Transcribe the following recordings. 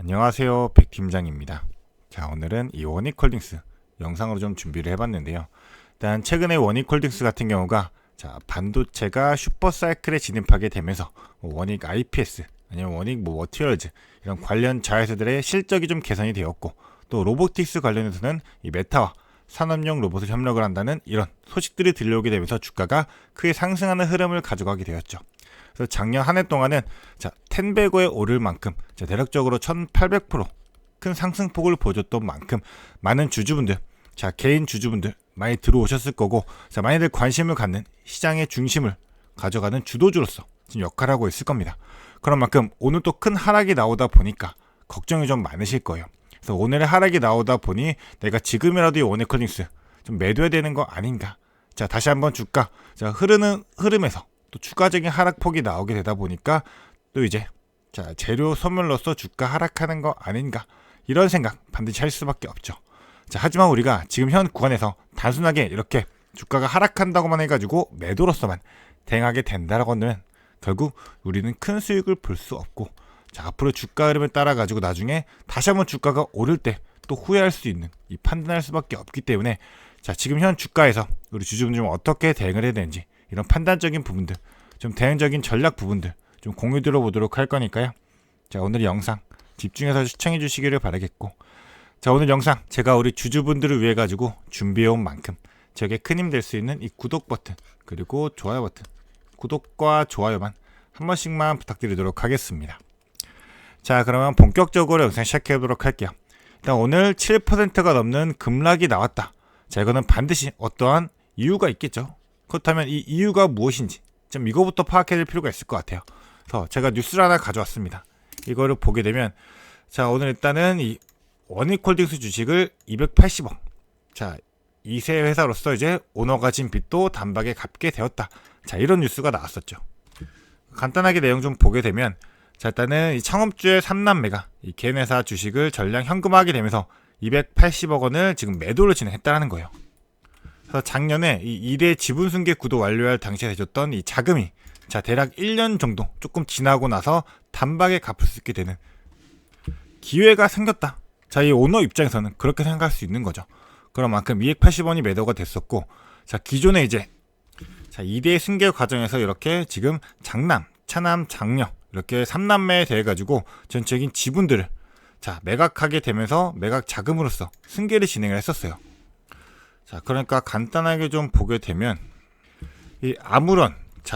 안녕하세요, 백팀장입니다. 자, 오늘은 이 원익홀딩스 영상으로 좀 준비를 해봤는데요. 일단 최근에 원익홀딩스 같은 경우가 반도체가 슈퍼사이클에 진입하게 되면서 원익 IPS 아니면 원익 머티리얼즈 이런 관련 자회사들의 실적이 좀 개선이 되었고, 또 로보틱스 관련해서는 이 메타와 산업용 로봇을 협력을 한다는 이런 소식들이 들려오게 되면서 주가가 크게 상승하는 흐름을 가져가게 되었죠. 그래서 작년 한 해 동안은 텐베고에 오를 만큼 대략적으로 1800% 큰 상승폭을 보여줬던 만큼 많은 주주분들, 개인 주주분들 많이 들어오셨을 거고, 많이들 관심을 갖는 시장의 중심을 가져가는 주도주로서 지금 역할을 하고 있을 겁니다. 그런 만큼 오늘 또 큰 하락이 나오다 보니까 걱정이 좀 많으실 거예요. 그래서 오늘의 하락이 나오다 보니 내가 지금이라도 이 원익홀딩스 좀 매도해야 되는 거 아닌가. 다시 한번 주가 흐르는 흐름에서 또 추가적인 하락폭이 나오게 되다 보니까 또 이제 재료 소멸로서 주가 하락하는 거 아닌가, 이런 생각 반드시 할 수밖에 없죠. 하지만 우리가 지금 현 구간에서 단순하게 이렇게 주가가 하락한다고만 해가지고 매도로서만 대응하게 된다라고 하면 결국 우리는 큰 수익을 볼 수 없고, 앞으로 주가 흐름을 따라 가지고 나중에 다시 한번 주가가 오를 때 또 후회할 수 있는, 이 판단할 수밖에 없기 때문에 지금 현 주가에서 우리 주주분들 좀 어떻게 대응을 해야 되는지, 이런 판단적인 부분들, 좀 대응적인 전략 부분들 좀 공유 들어보도록 할 거니까요. 오늘 영상 집중해서 시청해 주시기를 바라겠고, 오늘 영상 제가 우리 주주분들을 위해 가지고 준비해온 만큼 저에게 큰 힘 될 수 있는 이 구독 버튼 그리고 좋아요 버튼, 구독과 좋아요만 한 번씩만 부탁드리도록 하겠습니다. 그러면 본격적으로 영상 시작해 보도록 할게요. 일단 오늘 7%가 넘는 급락이 나왔다. 이거는 반드시 어떠한 이유가 있겠죠. 그렇다면 이 이유가 무엇인지 좀 이거부터 파악해야 될 필요가 있을 것 같아요. 그래서 제가 뉴스를 하나 가져왔습니다. 이거를 보게 되면 오늘 일단은 이 원익홀딩스 주식을 280억, 이세 회사로서 이제 오너가 진 빚도 단박에 갚게 되었다. 이런 뉴스가 나왔었죠. 간단하게 내용 좀 보게 되면 일단은 이 창업주의 3남매가 이 개인 회사 주식을 전량 현금화하게 되면서 280억 원을 지금 매도를 진행했다는 거예요. 그래서 작년에 이 1회 지분 승계 구도 완료할 당시에 되졌던 이 자금이 대략 1년 정도 조금 지나고 나서 단박에 갚을 수 있게 되는 기회가 생겼다. 이 오너 입장에서는 그렇게 생각할 수 있는 거죠. 그런 만큼 280원이 매도가 됐었고, 기존에 이제 2대 승계 과정에서 이렇게 지금 장남, 차남, 장녀 이렇게 3남매에 대해 가지고 전체적인 지분들을 매각하게 되면서 매각 자금으로서 승계를 진행을 했었어요. 그러니까 간단하게 좀 보게 되면 이 아무런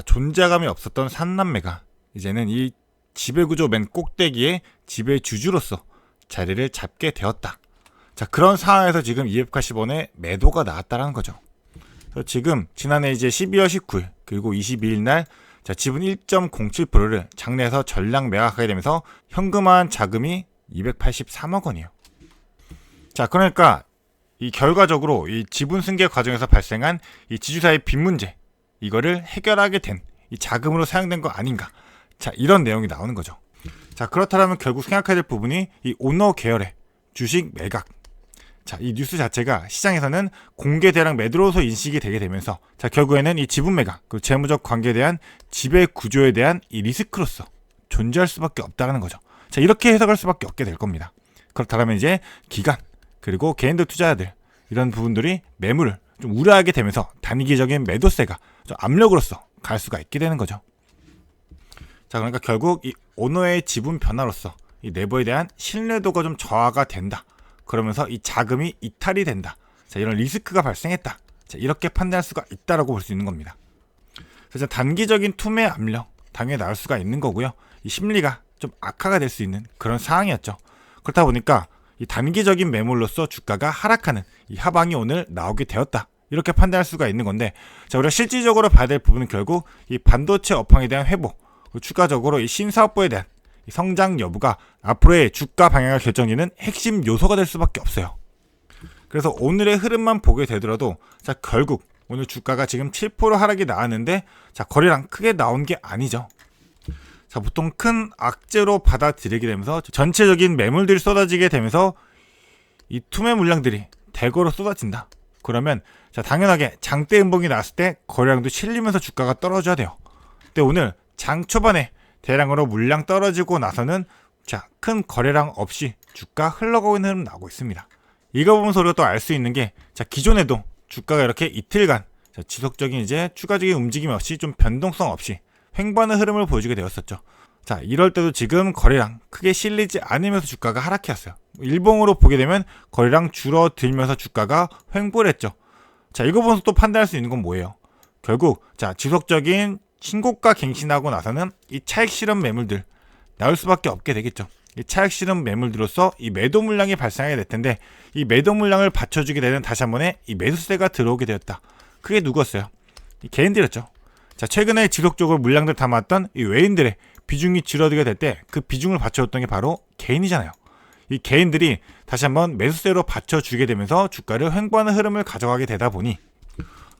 존재감이 없었던 3남매가 이제는 이 지배구조 맨 꼭대기에 지배주주로서 자리를 잡게 되었다. 그런 상황에서 지금 280원에 매도가 나왔다는 거죠. 그래서 지금 지난해 이제 12월 19일 그리고 22일 날 지분 1.07%를 장내에서 전량 매각하게 되면서 현금화한 자금이 283억 원이에요. 그러니까 이 결과적으로 이 지분 승계 과정에서 발생한 이 지주사의 빚 문제, 이거를 해결하게 된 이 자금으로 사용된 거 아닌가. 이런 내용이 나오는 거죠. 그렇다면 결국 생각해야 될 부분이 이 오너 계열의 주식 매각. 이 뉴스 자체가 시장에서는 공개 대량 매도로서 인식이 되게 되면서 결국에는 이 지분 매각, 그리고 재무적 관계에 대한 지배 구조에 대한 이 리스크로서 존재할 수밖에 없다는 거죠. 이렇게 해석할 수밖에 없게 될 겁니다. 그렇다면 이제 기관 그리고 개인들 투자자들, 이런 부분들이 매물을 좀 우려하게 되면서 단기적인 매도세가 좀 압력으로서 갈 수가 있게 되는 거죠. 그러니까 결국 이 오너의 지분 변화로서 이 네이버에 대한 신뢰도가 좀 저하가 된다. 그러면서 이 자금이 이탈이 된다. 이런 리스크가 발생했다. 이렇게 판단할 수가 있다라고 볼 수 있는 겁니다. 그래서 단기적인 투매 압력 당연히 나올 수가 있는 거고요. 이 심리가 좀 악화가 될 수 있는 그런 상황이었죠. 그렇다 보니까 이 단기적인 매물로서 주가가 하락하는 이 하방이 오늘 나오게 되었다. 이렇게 판단할 수가 있는 건데, 우리가 실질적으로 봐야 될 부분은 결국 이 반도체 업황에 대한 회복, 그리고 추가적으로 이 신사업부에 대한 이 성장 여부가 앞으로의 주가 방향을 결정짓는 핵심 요소가 될 수밖에 없어요. 그래서 오늘의 흐름만 보게 되더라도 결국 오늘 주가가 지금 7% 하락이 나왔는데 거래량 크게 나온 게 아니죠. 보통 큰 악재로 받아들이게 되면서 전체적인 매물들이 쏟아지게 되면서 이 투매 물량들이 대거로 쏟아진다. 그러면 당연하게 장대 음봉이 나왔을 때 거래량도 실리면서 주가가 떨어져야 돼요. 근데 오늘 장 초반에 대량으로 물량 떨어지고 나서는 자, 큰 거래량 없이 주가 흘러가고 있는 흐름 나오고 있습니다. 이거 보면서 우리가 또 알 수 있는 게, 자, 기존에도 주가가 이렇게 이틀간 지속적인 이제 추가적인 움직임 없이 좀 변동성 없이 횡보하는 흐름을 보여주게 되었었죠. 자, 이럴 때도 지금 거래량 크게 실리지 않으면서 주가가 하락해왔어요. 일봉으로 보게 되면 거래량 줄어들면서 주가가 횡보를 했죠. 자, 이거 보면서 또 판단할 수 있는 건 뭐예요? 결국 자, 지속적인 신고가 갱신하고 나서는 이 차익 실현 매물들 나올 수밖에 없게 되겠죠. 이 차익 실현 매물들로서 이 매도 물량이 발생하게 될 텐데, 이 매도 물량을 받쳐주게 되는 다시 한 번의 이 매수세가 들어오게 되었다. 그게 누구였어요? 이 개인들이었죠. 자, 최근에 지속적으로 물량들 담았던 이 외인들의 비중이 줄어들게 될 때 그 비중을 받쳐줬던 게 바로 개인이잖아요. 이 개인들이 다시 한번 매수세로 받쳐주게 되면서 주가를 횡보하는 흐름을 가져가게 되다 보니,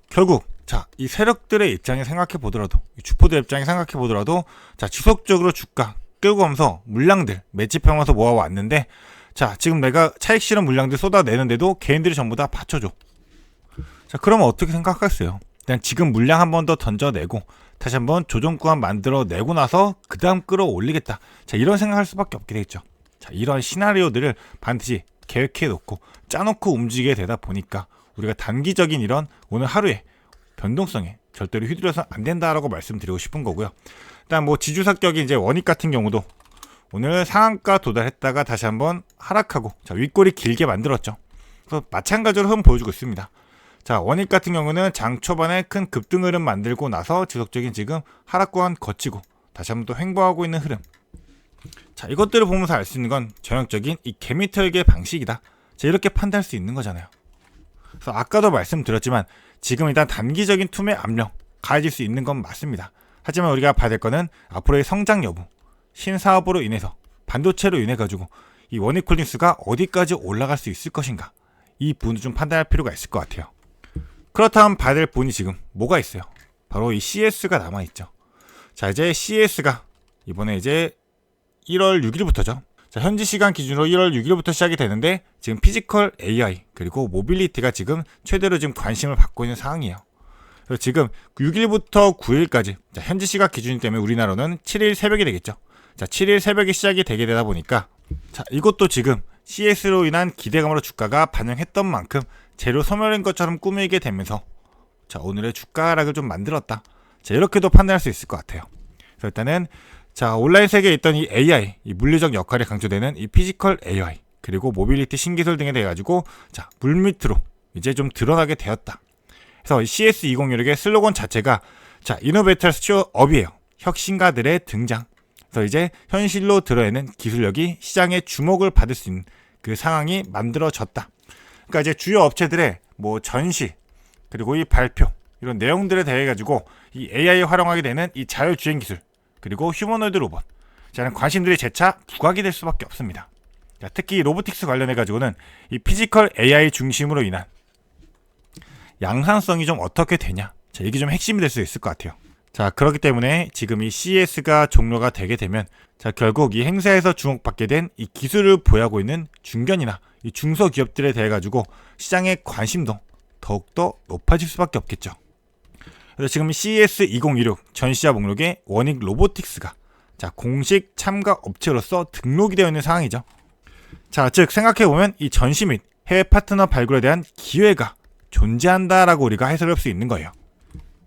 결국 자, 이 세력들의 입장에 생각해 보더라도, 이 주포들 입장에 생각해 보더라도, 자, 지속적으로 주가 끌고 가면서 물량들 매집하면서 모아왔는데, 자, 지금 내가 차익 실현 물량들 쏟아내는데도 개인들이 전부 다 받쳐줘. 자, 그러면 어떻게 생각하겠어요? 그냥 지금 물량 한 번 더 던져내고 다시 한번 조정 구간 만들어내고 나서 그 다음 끌어올리겠다. 자, 이런 생각할 수밖에 없게 되겠죠. 자, 이런 시나리오들을 반드시 계획해 놓고 짜놓고 움직이게 되다 보니까 우리가 단기적인 이런 오늘 하루에 변동성에 절대로 휘둘려서 안 된다라고 말씀드리고 싶은 거고요. 일단 뭐 지주사격인 이제 원익 같은 경우도 오늘 상한가 도달했다가 다시 한번 하락하고, 자, 윗골이 길게 만들었죠. 그래서 마찬가지로 흐름 보여주고 있습니다. 자, 원익 같은 경우는 장 초반에 큰 급등 흐름 만들고 나서 지속적인 지금 하락 구간 거치고 다시 한번 또 횡보하고 있는 흐름. 자, 이것들을 보면서 알 수 있는 건 전형적인 이 개미털기의 방식이다. 자, 이렇게 판단할 수 있는 거잖아요. 그래서 아까도 말씀드렸지만 지금 일단 단기적인 투매 압력 가해질 수 있는 건 맞습니다. 하지만 우리가 봐야 될 거는 앞으로의 성장 여부, 신사업으로 인해서 반도체로 인해 가지고 이 원익홀딩스가 어디까지 올라갈 수 있을 것인가, 이 부분도 좀 판단할 필요가 있을 것 같아요. 그렇다면 봐야 될 부분이 지금 뭐가 있어요? 바로 이 CS가 남아있죠. 자, 이제 CS가 이번에 이제 1월 6일부터죠. 자, 현지 시간 기준으로 1월 6일부터 시작이 되는데, 지금 피지컬 AI 그리고 모빌리티가 지금 최대로 지금 관심을 받고 있는 상황이에요. 그래서 지금 6일부터 9일까지, 자, 현지 시간 기준 때문에 우리나라는 7일 새벽이 되겠죠. 자, 7일 새벽에 시작이 되게 되다 보니까, 자, 이것도 지금 CS로 인한 기대감으로 주가가 반영했던 만큼 재료 소멸인 것처럼 꾸미게 되면서, 자, 오늘의 주가 하락을 좀 만들었다. 자, 이렇게도 판단할 수 있을 것 같아요. 그래서 일단은 자, 온라인 세계에 있던 이 AI, 이 물리적 역할이 강조되는 이 피지컬 AI 그리고 모빌리티 신기술 등에 대해 가지고, 자, 물밑으로 이제 좀 드러나게 되었다. 그래서 CS2016의 슬로건 자체가, 자, 이노베이터 스튜어업이에요. 혁신가들의 등장. 그래서 이제 현실로 드러내는 기술력이 시장의 주목을 받을 수 있는 그 상황이 만들어졌다. 그러니까 이제 주요 업체들의 뭐 전시 그리고 이 발표 이런 내용들에 대해 가지고 이 AI 활용하게 되는 이 자율주행 기술 그리고 휴머노이드 로봇, 자는 관심들이 재차 부각이 될 수밖에 없습니다. 자, 특히 로보틱스 관련해 가지고는 이 피지컬 AI 중심으로 인한 양산성이 좀 어떻게 되냐, 자, 이게 좀 핵심이 될 수 있을 것 같아요. 자, 그렇기 때문에 지금 이 CES가 종료가 되게 되면, 자, 결국 이 행사에서 주목받게 된 이 기술을 보유하고 있는 중견이나 이 중소기업들에 대해 가지고 시장의 관심도 더욱더 높아질 수밖에 없겠죠. 그래서 지금 CES 2016 전시자 목록에 원익 로보틱스가, 자, 공식 참가 업체로서 등록이 되어 있는 상황이죠. 자, 즉 생각해보면 이 전시 및 해외 파트너 발굴에 대한 기회가 존재한다라고 우리가 해석할 수 있는 거예요.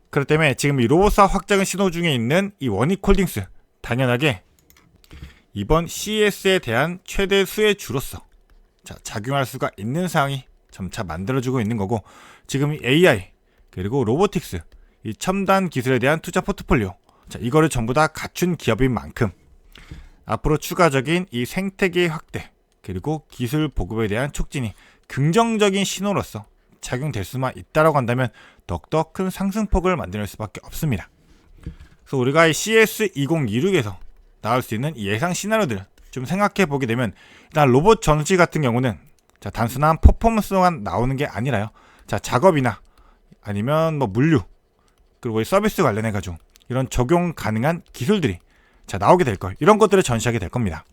그렇기 때문에 지금 이 로봇사 확장을 시도 중에 있는 이 원익홀딩스, 당연하게 이번 CES에 대한 최대 수혜주로서, 자, 작용할 수가 있는 상황이 점차 만들어지고 있는 거고, 지금 이 AI 그리고 로보틱스, 이 첨단 기술에 대한 투자 포트폴리오, 자, 이거를 전부 다 갖춘 기업인 만큼 앞으로 추가적인 이 생태계 확대 그리고 기술 보급에 대한 촉진이 긍정적인 신호로서 작용될 수만 있다라고 한다면 더욱더 큰 상승폭을 만들 수밖에 없습니다. 그래서 우리가 이 CS 2026에서 나올 수 있는 이 예상 시나리오들 좀 생각해 보게 되면, 일단 로봇 전시 같은 경우는, 자, 단순한 퍼포먼스만 나오는 게 아니라요, 자, 작업이나 아니면 뭐 물류 그리고 서비스 관련해 가지고 이런 적용 가능한 기술들이, 자, 나오게 될 걸, 이런 것들을 전시하게 될 겁니다.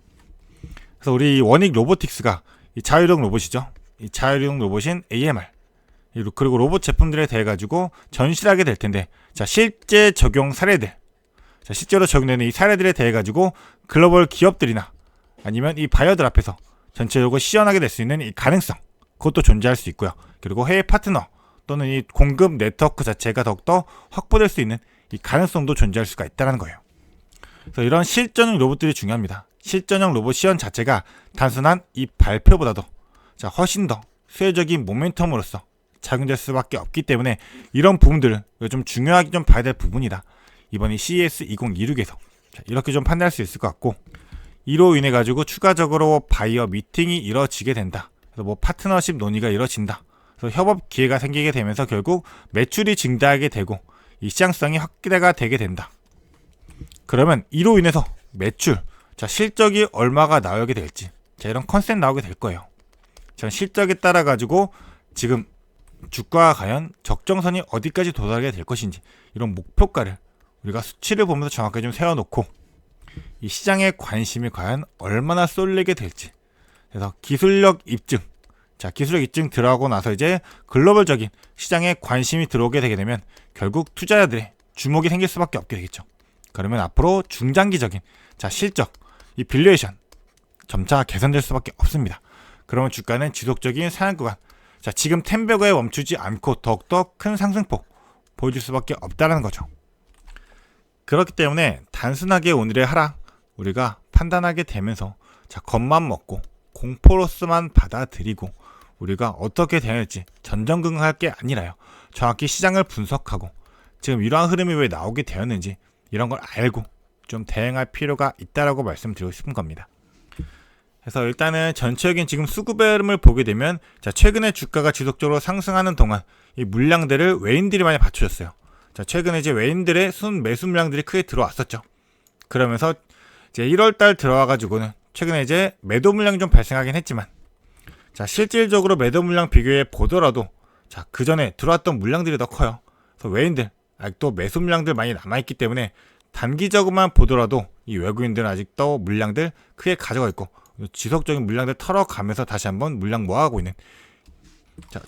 그래서 우리 원익 로보틱스가 이 자율형 로봇이죠. 이 자율형 로봇인 AMR 그리고 로봇 제품들에 대해 가지고 전시를 하게 될 텐데, 자, 실제 적용 사례들, 자, 실제로 적용되는 이 사례들에 대해 가지고 글로벌 기업들이나 아니면 이 바이어들 앞에서 전체적으로 시연하게 될 수 있는 이 가능성, 그것도 존재할 수 있고요. 그리고 해외 파트너 또는 이 공급 네트워크 자체가 더욱더 확보될 수 있는 이 가능성도 존재할 수가 있다는 거예요. 그래서 이런 실전형 로봇들이 중요합니다. 실전형 로봇 시연 자체가 단순한 이 발표보다도 훨씬 더 수혜적인 모멘텀으로서 작용될 수밖에 없기 때문에 이런 부분들은 좀 중요하게 좀 봐야 될 부분이다. 이번 이 CES 2026에서 이렇게 좀 판단할 수 있을 것 같고, 이로 인해 가지고 추가적으로 바이어 미팅이 이뤄지게 된다. 그래서 뭐 파트너십 논의가 이뤄진다. 그래서 협업 기회가 생기게 되면서 결국 매출이 증대하게 되고 이 시장성이 확대가 되게 된다. 그러면 이로 인해서 매출, 실적이 얼마가 나오게 될지, 이런 컨셉 나오게 될 거예요. 실적에 따라 가지고 지금 주가가 과연 적정선이 어디까지 도달하게 될 것인지, 이런 목표가를 우리가 수치를 보면서 정확하게 좀 세워놓고 이 시장의 관심이 과연 얼마나 쏠리게 될지, 그래서 기술력 입증, 기술력 입증 들어가고 나서 이제 글로벌적인 시장에 관심이 들어오게 되게 되면 결국 투자자들의 주목이 생길 수밖에 없게 되겠죠. 그러면 앞으로 중장기적인 실적, 이 빌리에이션 점차 개선될 수밖에 없습니다. 그러면 주가는 지속적인 상향 구간, 지금 템베거에 멈추지 않고 더욱더 큰 상승폭 보여줄 수밖에 없다는 거죠. 그렇기 때문에 단순하게 오늘의 하락 우리가 판단하게 되면서 겁만 먹고 공포로서만 받아들이고 우리가 어떻게 되는지 전전긍긍할 게 아니라요. 정확히 시장을 분석하고 지금 이러한 흐름이 왜 나오게 되었는지 이런 걸 알고 좀 대응할 필요가 있다라고 말씀드리고 싶은 겁니다. 그래서 일단은 전체적인 지금 수급의 흐름을 보게 되면 최근에 주가가 지속적으로 상승하는 동안 이 물량들을 외인들이 많이 받쳐줬어요. 최근에 이제 외인들의 매수 물량들이 크게 들어왔었죠. 그러면서 이제 1월달 들어와가지고는 최근에 이제 매도 물량이 좀 발생하긴 했지만, 실질적으로 매도 물량 비교해 보더라도 그 전에 들어왔던 물량들이 더 커요. 그래서 외인들 아직도 매수 물량들 많이 남아있기 때문에 단기적으로만 보더라도 이 외국인들은 아직도 물량들 크게 가져가 있고 지속적인 물량들 털어가면서 다시 한번 물량 모아가고 있는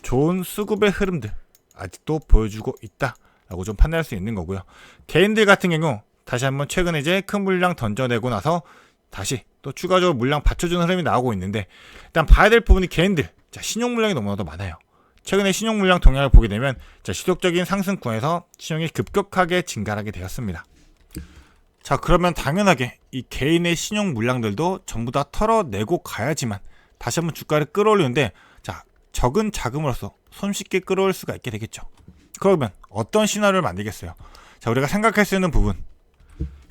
좋은 수급의 흐름들 아직도 보여주고 있다라고 좀 판단할 수 있는 거고요. 개인들 같은 경우 다시 한번 최근에 이제 큰 물량 던져내고 나서 다시 또 추가적으로 물량 받쳐주는 흐름이 나오고 있는데, 일단 봐야 될 부분이 개인들 신용 물량이 너무나도 많아요. 최근에 신용 물량 동향을 보게 되면 지속적인 상승 구간에서 신용이 급격하게 증가하게 되었습니다. 그러면 당연하게 이 개인의 신용 물량들도 전부 다 털어내고 가야지만 다시 한번 주가를 끌어올리는데 적은 자금으로서 손쉽게 끌어올 수가 있게 되겠죠. 그러면 어떤 시나리오를 만들겠어요? 우리가 생각할 수 있는 부분,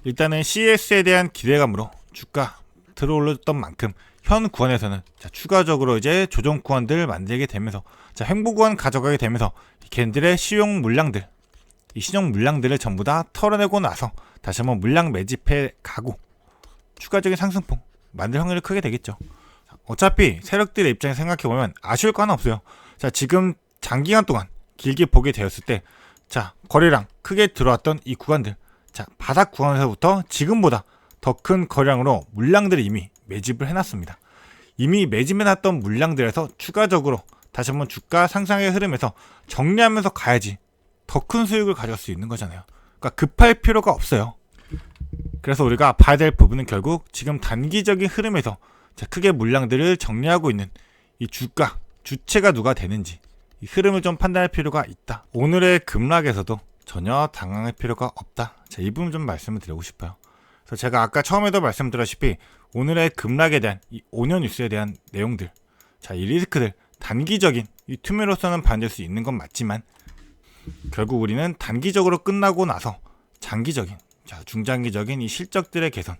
일단은 CES에 대한 기대감으로 주가 들어올렸던 만큼 현 구간에서는 추가적으로 이제 조정 구간들을 만들게 되면서 횡보 구간 가져가게 되면서 개인들의 신용 물량들, 이 신용 물량들을 전부 다 털어내고 나서 다시 한번 물량 매집해 가고 추가적인 상승폭 만들 확률이 크게 되겠죠. 어차피 세력들의 입장에 생각해보면 아쉬울 거 하나 없어요. 지금 장기간 동안 길게 보게 되었을 때 거래량 크게 들어왔던 이 구간들, 바닥 구간에서부터 지금보다 더 큰 거래량으로 물량들을 이미 매집을 해놨습니다. 이미 매집해놨던 물량들에서 추가적으로 다시 한번 주가 상승의 흐름에서 정리하면서 가야지 더 큰 수익을 가져갈 수 있는 거잖아요. 그러니까 급할 필요가 없어요. 그래서 우리가 봐야 될 부분은 결국 지금 단기적인 흐름에서 크게 물량들을 정리하고 있는 이 주가, 주체가 누가 되는지 이 흐름을 좀 판단할 필요가 있다. 오늘의 급락에서도 전혀 당황할 필요가 없다. 이 부분 좀 말씀을 드리고 싶어요. 그래서 제가 아까 처음에도 말씀드렸다시피 오늘의 급락에 대한 이 5년 뉴스에 대한 내용들, 이 리스크들 단기적인 이 투매로서는 반대할 수 있는 건 맞지만 결국 우리는 단기적으로 끝나고 나서 장기적인, 중장기적인 이 실적들의 개선,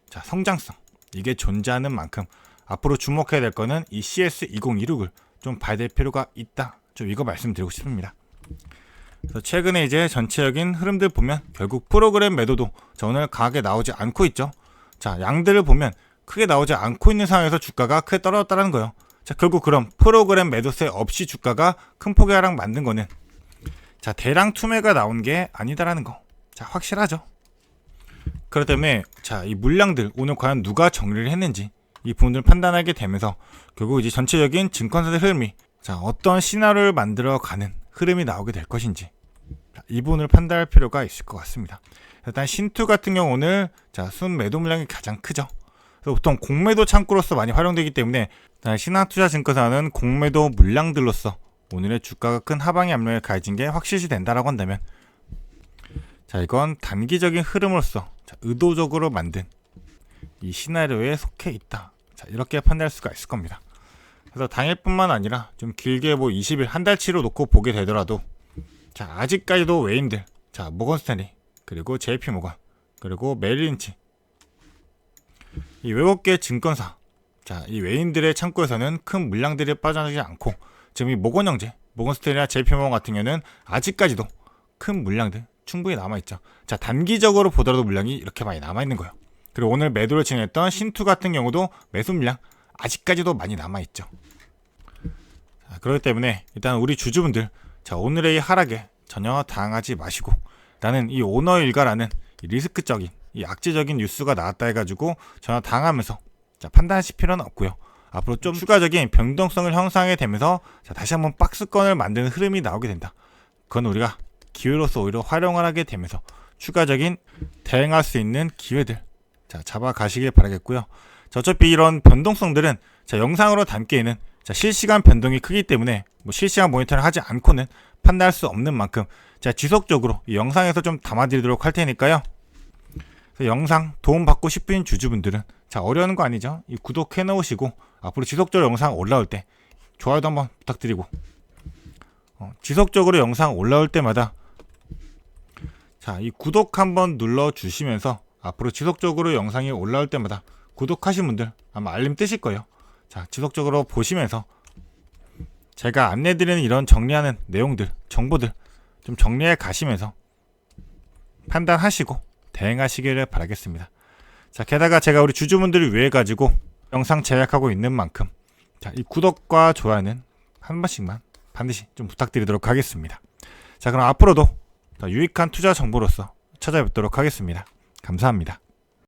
성장성 이게 존재하는 만큼 앞으로 주목해야 될 거는 이 CES 2026을 좀 봐야 될 필요가 있다. 좀 이거 말씀드리고 싶습니다. 그래서 최근에 이제 전체적인 흐름들 보면 결국 프로그램 매도도 오늘 강하게 나오지 않고 있죠. 양들을 보면 크게 나오지 않고 있는 상황에서 주가가 크게 떨어졌다는 거예요. 결국 그럼 프로그램 매도세 없이 주가가 큰 폭의 하락 만든 거는 대량 투매가 나온 게 아니다라는 거 확실하죠. 그렇기 때문에 이 물량들 오늘 과연 누가 정리를 했는지 이 부분들을 판단하게 되면서 결국 이제 전체적인 증권사의 흐름이 어떤 시나리오를 만들어가는 흐름이 나오게 될 것인지 이 부분을 판단할 필요가 있을 것 같습니다. 일단 신투 같은 경우 오늘 순 매도 물량이 가장 크죠. 그래서 보통 공매도 창구로서 많이 활용되기 때문에 신한투자증권사는 공매도 물량들로서 오늘의 주가가 큰 하방의 압력에 가해진 게 확실시 된다라고 한다면, 이건 단기적인 흐름으로서 의도적으로 만든 이 시나리오에 속해 있다. 이렇게 판단할 수가 있을 겁니다. 그래서 당일뿐만 아니라 좀 길게 20일, 한 달치로 놓고 보게 되더라도 아직까지도 외인들, 모건스탠리, 그리고 JP모건, 그리고 메릴린치, 이 외국계 증권사, 이 외인들의 창구에서는 큰 물량들이 빠져나가지 않고, 지금 이 모건영재, 모건스탠리나 JP모건 같은 경우는 아직까지도 큰 물량들 충분히 남아있죠. 단기적으로 보더라도 물량이 이렇게 많이 남아있는 거예요. 그리고 오늘 매도를 진행했던 신투 같은 경우도 매수 물량 아직까지도 많이 남아있죠. 그렇기 때문에 일단 우리 주주분들, 오늘의 이 하락에 전혀 당하지 마시고, 나는 이 오너 일가라는 이 리스크적인, 이 악재적인 뉴스가 나왔다 해가지고 전혀 당하면서 판단하실 필요는 없고요. 앞으로 좀 추가적인 변동성을 형성하게 되면서 다시 한번 박스권을 만드는 흐름이 나오게 된다. 그건 우리가 기회로서 오히려 활용을 하게 되면서 추가적인 대응할 수 있는 기회들 잡아가시길 바라겠고요. 어차피 이런 변동성들은 영상으로 담기에는 실시간 변동이 크기 때문에 실시간 모니터를 하지 않고는 판단할 수 없는 만큼 지속적으로 이 영상에서 좀 담아드리도록 할 테니까요. 영상 도움받고 싶은 주주분들은 어려운 거 아니죠? 이 구독해 놓으시고 앞으로 지속적으로 영상 올라올 때 좋아요도 한번 부탁드리고, 지속적으로 영상 올라올 때마다 이 구독 한번 눌러 주시면서 앞으로 지속적으로 영상이 올라올 때마다 구독하신 분들 아마 알림 뜨실 거예요. 지속적으로 보시면서 제가 안내드리는 이런 정리하는 내용들, 정보들 좀 정리해 가시면서 판단하시고 대응하시기를 바라겠습니다. 게다가 제가 우리 주주분들을 위해 가지고 영상 제작하고 있는 만큼 이 구독과 좋아요는 한 번씩만 반드시 좀 부탁드리도록 하겠습니다. 그럼 앞으로도 더 유익한 투자 정보로서 찾아뵙도록 하겠습니다. 감사합니다.